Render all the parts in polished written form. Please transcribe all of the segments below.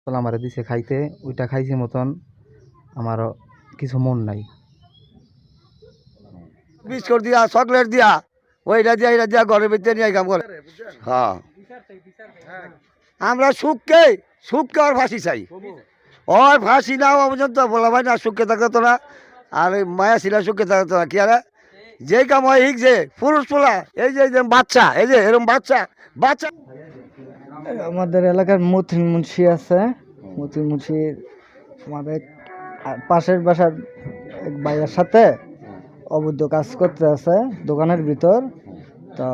আমারে দিছে খাইতে, ওইটা খাইছি মতন আমারও কিছু মন নাই। বিস্কুট দিয়া চকলেট দিয়া ওইটা দিয়া এটা দিয়া ঘরের ভিতরে নিয়ে কাম করে। হ্যাঁ আমরা সুখকে আর ফাঁসি চাই। ওর ফাঁসি না হওয়া পর্যন্ত বলা ভাই না সুখে থাকতো না। আর ওই মায়া ছিল সুখে থাকতো না। কি আরে যে কাম হয় হিক যে পুরুষ পোলা এই যে বাচ্চা এই যে এরকম বাচ্চা বাচ্চা আমাদের এলাকার মতিন মুন্সি আছে। মতিন মুন্সি আমাদের পাশের বাসার এক ভাইয়ের সাথে অবৈধ কাজ করতে আছে দোকানের ভিতর। তো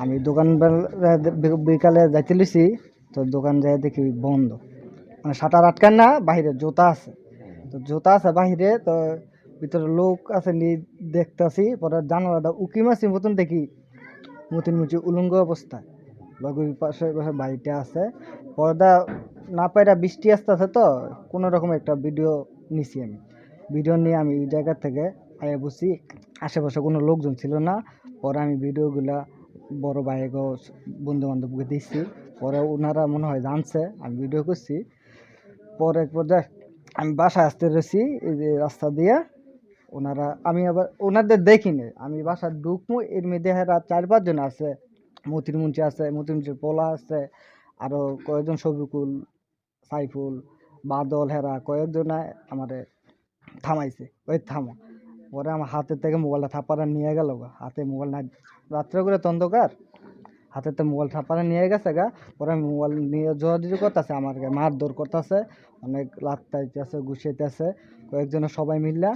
আমি দোকান বিকালে যাইতে লইছি, তো দোকান যাই দেখি বন্ধ, মানে শাটার আটকান না, বাহিরে জুতা আছে। তো জুতা আছে বাহিরে, তো ভিতরে লোক আছে নি দেখতেছি। পরে জানালাটা উকি মাছি মতন দেখি মতিন মুন্সি উলঙ্গ অবস্থায় লগই পাশে পাশে বাড়িটা আছে। পর্দা না পাইরা বৃষ্টি আসতেছে, তো কোনো রকম একটা ভিডিও নিছি। আমি ভিডিও নিয়ে আমি ওই জায়গা থেকে আয়া বসি, আশেপাশে কোনো লোকজন ছিল না। পরে আমি ভিডিওগুলা বড় ভাইগো বন্ধু বান্ধবকে দিচ্ছি। পরে ওনারা মনে হয় জানছে আমি ভিডিও করছি। পরে এক পর্যায়ে আমি বাসায় আসতে রয়েছি এই যে রাস্তা দিয়ে। ওনারা আমি আবার ওনাদের দেখিনি, আমি বাসায় ঢুকবো এর মধ্যে হেরা 4-5 জন আছে। মতিন মুন্সি আছে, মতিন মুন্সির পোলা আছে, আরো কয়েকজন শফিকুল, সাইফুল, বাদল, হেরা কয়েকজন আমারে থামাইছে, ওই থামো। পরে আমার হাতের থেকে মোবাইলটা থাপারা নিয়ে গেল গা। হাতে মোবাইল না, রাত্রে করে তো অন্ধকার, হাতে তো মোবাইল থাপারা নিয়ে গেছে গা। পরে আমি মোবাইল নিয়ে জোরাজুরি করতেছে, আমার মারধর করতেছে, অনেক লাত্তাইতেছে, ঘুষাইতেছে কয়েকজনের সবাই মিললা।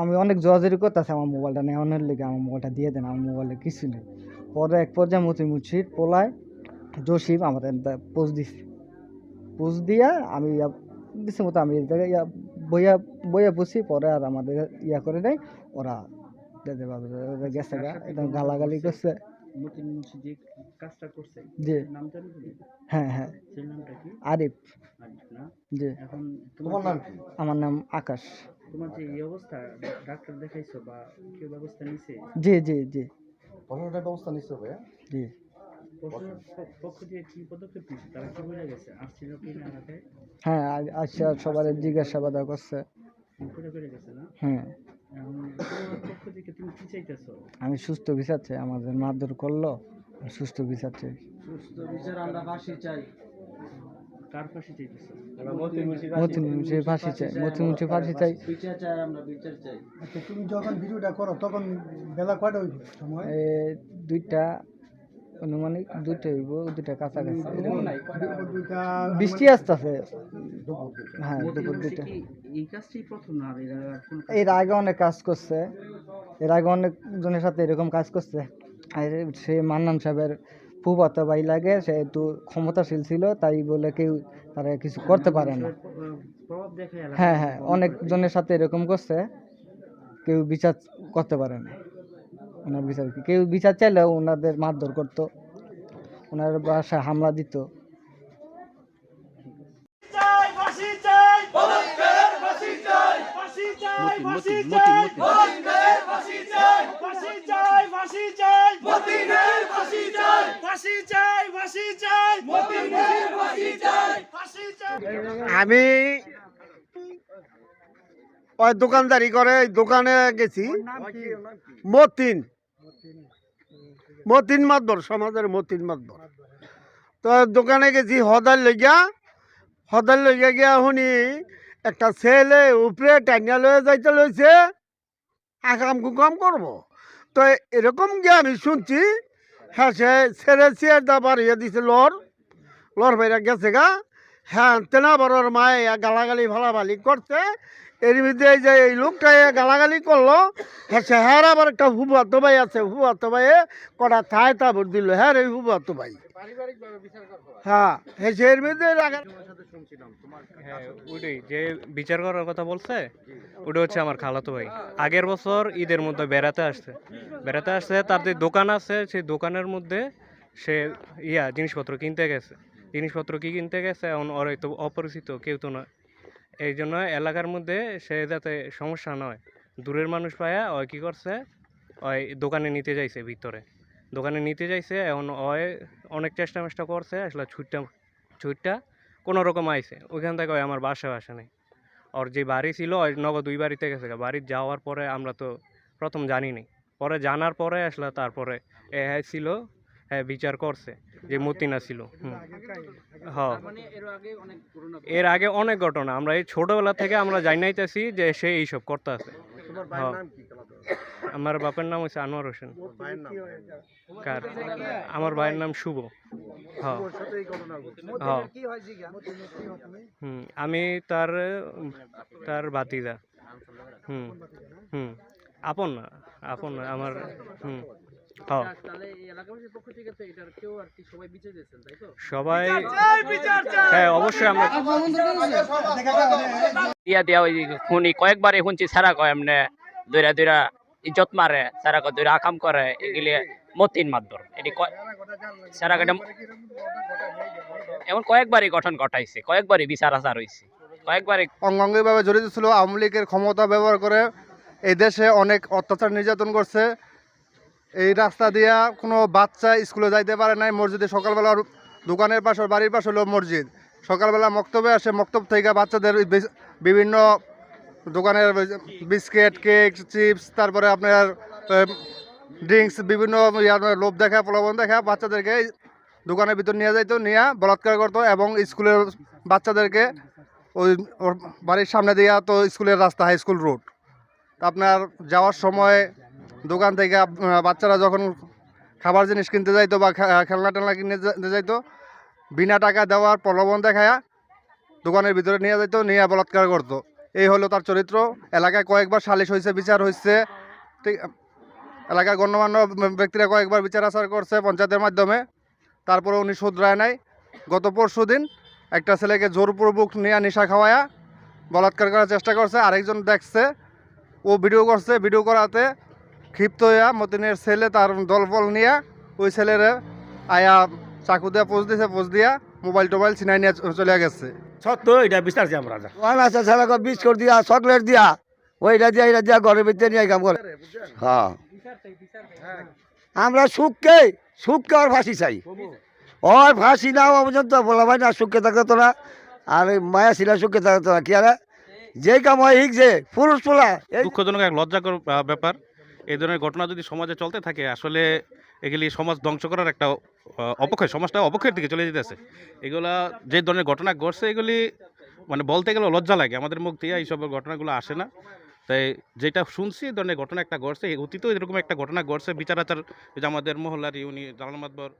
আমি অনেক জোরাজুরি করতেছে আমার মোবাইলটা নেওয়ানোর লেগে, আমার মোবাইলটা দিয়ে দেন, আমার মোবাইলে কিছু নেই। পরে এক পর্যায়ে মতিন মুন্সির পোলায় জসিম আমার পোজ দিছে। পোজ দিয়া আমি দিছে মতো আমি এই জায়গায় বইয়া বইয়া বসি। পরে আর আমাদের করে নেই, ওরা গেছে গা, একদম গালাগালি করছে। মতিন মুন্সি যে কাজটা করছে জি, নামটা কি? হ্যাঁ হ্যাঁ, সেই নামটা কি? আরিফ। আরিফ না? জি, এখন তোমার নাম কি? আমার নাম আকাশ। তোমার যে এই অবস্থা, ডাক্তার দেখাইছো বা কেউ ব্যবস্থা নিছে? জি জি জি প্রশাসনের ব্যবস্থা নিচ্ছে ভাইয়া। জি। প্রশাসনের পক্ষ দিয়ে কি পদক্ষেপ নিচ্ছে? তারা কি বলে গেছে? আসছিল কি না এলাকায়? হ্যাঁ, আচ্ছা, সবার জিজ্ঞাসাবাদ করছে। করে গেছে না? হ্যাঁ, এখন তোমার পক্ষ থেকে তুমি কি চাইতেছো? আমি সুস্থ বিচার চাই। আমাদের মারধর করলো, সুস্থ বিচার চাই। সুস্থ বিচার আমরা ফাঁসি চাই। কার ফাঁসি চাইতেছো? মতিন মুন্সির ফাঁসি চাই, মতিন মুন্সির ফাঁসি চাই। বিচার চাই, আমরা বিচার চাই। আচ্ছা, তুমি যখন ভিডিওটা করো তখন বেলা কয়টা হইব সময়? দুইটা আনুমানিক, দুইটা হইব, দুইটা কাছাকাছি। দুইটা বৃষ্টি আসতেছে। হ্যাঁ, দুপুর দুইটা। এই কাজটাই প্রথম না, এর আগে অনেক কাজ করছে, এর আগে অনেক জনের সাথে এরকম কাজ করছে। আর সে মান্নান সাহেবের ফুফাতো ভাই লাগে, সে একটু ক্ষমতাশীল ছিল, তাই বলে কেউ তারা কিছু করতে পারে না। প্রভাব দেখে হ্যাঁ হ্যাঁ, অনেক জনের সাথে এরকম করছে, কেউ বিচার করতে পারে না। ওনার বিচার কেউ বিচার চাইলেও ওনাদের মারধর করতো, ওনার বাসায় হামলা দিত। আমি ওই দোকানদারি করে দোকানে গেছি। মতিন মতিন মাতবর, সমাজের মতিন মাতবর। তো দোকানে গেছি হদার লইয়া গিয়া শুনি একটা ছেলে উপরে টাইনা লয়ে যাইতে লইছে, আকাম কুকাম করবো। তো এরকম গিয়ে আমি শুনছি, হ্যাঁ সে ছেড়ে চেয়ার দা বাড়িয়ে দিছে, লর বাইরা গেছে গা। হ্যাঁ তেনা বড়োর মায়ে গালাগালি ভালাভালি করছে। এর মধ্যে এই যে এই লোকটা গালাগালি করলো, হ্যাঁ সে হ্যাঁ আবার একটা হুবাতো ভাই আছে, হুবাতো ভাইয়ে কটা থায় তাবর দিল। হ্যাঁ এই হুবাতো ভাই, হ্যাঁ সে এর মধ্যে হ্যাঁ, ওইটাই যে বিচার করার কথা বলছে, ওটা হচ্ছে আমার খালাতো ভাই। আগের বছর ঈদের মধ্যে বেড়াতে আসছে, তার যে দোকান আছে সেই দোকানের মধ্যে সে জিনিসপত্র কিনতে গেছে। জিনিসপত্র কি কিনতে গেছে, এখন ওর তো অপরিচিত কেউ তো না, এই জন্য এলাকার মধ্যে সে যাতে সমস্যা নয়, দূরের মানুষ পায়া ওই কী করছে, ওই দোকানে নিতে যাইছে, ভিতরে দোকানে নিতে যাইছে। এখন ওই অনেক চেষ্টা করছে, আসলে ছুটটা কোনো রকম আইছে, ওইখান থেকে ওই আমার বাসায় আসে নাই। ওর যে বাড়ি ছিল ওই নগদ ওই বাড়িতে গেছে গা। বাড়ি যাওয়ার পরে আমরা তো প্রথম জানি নাই, পরে জানার পরে আসলে তারপরে হ্যাঁ ছিল, হ্যাঁ বিচার করছে যে মতিনা ছিল। হ্যাঁ, এর আগে অনেক ঘটনা আমরা এই ছোটবেলা থেকে আমরা জানাইতেছি যে সে এইসব করতে আছে। আমার বাপের নাম হচ্ছে আনোয়ার হোসেন। কার? আমার ভাইয়ের নাম শুভ। হ্যাঁ হ্যাঁ। আমি তার তার ভাতিজা। হুম হুম। আপন না, আপন না আমার। হুম। হ্যাঁ, সবাই, হ্যাঁ অবশ্যই আমরা দিয়া দিয়া ওই শুনি কয়েকবারই শুনছি সারা কয় এমনি দৈরা দৈরা ইজ্জত মারে, সারা কয় দৈরা আকাম করে, এগুলি মতিন মাতবর। এটি সারা কাটা এমন কয়েকবারই গঠন ঘটাইছে, কয়েকবারই বিচার আচার হয়েছে, কয়েকবারই অঙ্গাঙ্গিভাবে জড়িত ছিল। আওয়ামী লীগের ক্ষমতা ব্যবহার করে এই দেশে অনেক অত্যাচার নির্যাতন করছে। এই রাস্তা দিয়া কোনো বাচ্চা স্কুলে যাইতে পারে নাই। মসজিদে সকালবেলা দোকানের পাশে বাড়ির পাশে হলো মসজিদ, সকালবেলা মক্তবে আসে, মক্তব থেকে বাচ্চাদের বিভিন্ন দোকানের বিস্কিট, কেক, চিপস, তারপরে আপনার ড্রিঙ্কস, বিভিন্ন লোভ দেখা, প্রলোভন দেখা বাচ্চাদেরকে দোকানের ভিতর নিয়ে যাইতো, নিয়ে বলাৎকার করতো এবং স্কুলের বাচ্চাদেরকে ওই ওর বাড়ির সামনে দিয়া তো স্কুলের রাস্তা, হাই স্কুল রোড, আপনার যাওয়ার সময় দোকান থেকে বাচ্চারা যখন খাবার জিনিস কিনতে যাইতো বা খেলনা টেলনা কিনতে যাইতো, বিনা টাকা দেওয়ার প্রলোভন দেখায়া দোকানের ভিতরে নিয়ে যাইতো, নিয়ে বলাৎকার করতো। এই হলো তার চরিত্র। এলাকায় কয়েকবার সালিশ হয়েছে, বিচার হয়েছে, ঠিক এলাকার গণ্যমান্য ব্যক্তিরা কয়েকবার বিচার আচার করছে পঞ্চায়েতের মাধ্যমে, তারপরে উনি শুধরায় নাই। গত পরশু দিন একটা ছেলেকে জোরপূর্বক নিয়ে নেশা খাওয়ায়া বলাৎকার করার চেষ্টা করছে, আরেকজন দেখছে, ও ভিডিও করছে, ভিডিও করাতে ক্ষিপ্ত হইয়া মতিনের ছেলে তার দলবল নিয়ে ওই ছেলের আয়া চাকু দিয়া পোজ দিয়েছে, পোজ দিয়া মোবাইল টোবাইল ছিনাই নিয়ে চলে গেছে। সত্য এটা বিচারছি আমরা। ওয়ান আছে ছেলেকে বিস্কুট দিয়া, চকলেট দিয়া, ওইটা দিয়া এটা দিয়া ঘরের ভিতরে নিয়ে কাম করে। হ্যাঁ, আমরা সুখকে ওর ফাঁসি চাই, ওর ফাঁসি না হওয়া পর্যন্ত বলা ভাই না সুখকে থাকতে তো না, আর মায়া ছিল সুখকে থাকতো না। কি আর যে কাম হয় হিকছে পুরুষ পোলা। দুঃখজনক এক লজ্জাকর ব্যাপার। এই ধরনের ঘটনা যদি সমাজে চলতে থাকে, আসলে এগুলি সমাজ ধ্বংস করার একটা অপক্ষয়, সমাজটা অপক্ষের দিকে চলে যেতেছে। এগুলা যে ধরনের ঘটনা ঘটছে, এগুলি মানে বলতে গেলে লজ্জা লাগে, আমাদের মুখ দিয়ে এইসব ঘটনাগুলো আসে না। তাই যেটা শুনছি এই ধরনের ঘটনা একটা ঘটছে, অতীতেও এরকম একটা ঘটনা ঘটছে। বিচার আচার যে আমাদের মহল্লার উনি জালাল মাতবর